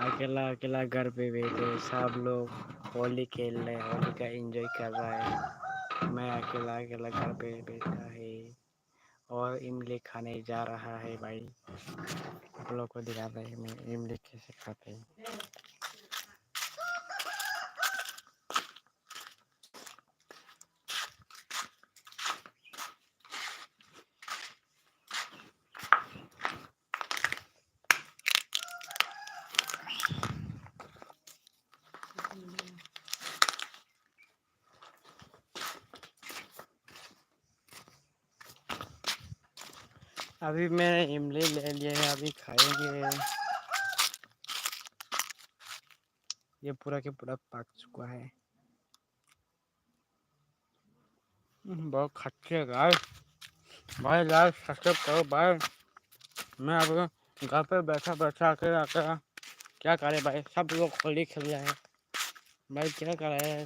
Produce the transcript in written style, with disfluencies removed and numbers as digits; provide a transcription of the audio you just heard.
अकेला अकेला घर पे बैठे सब लोग होली खेल रहे, होली का एंजॉय कर रहा है। मैं अकेला अकेला घर पे बैठा है और इमली खाने जा रहा है भाई। आप लोग को दिखा रहे हैं मैं इमली कैसे खाते हैं। अभी मैं इमली ले लिए हैं, अभी खाएंगे। ये पूरा के पूरा पक चुका है। बहुत खट्टे है गाइस। भाई लाइक सब्सक्राइब करो भाई। मैं अब घर पे बैठा बैठा के क्या करे भाई, सब लोग होली खेल रहे हैं भाई, क्या करे।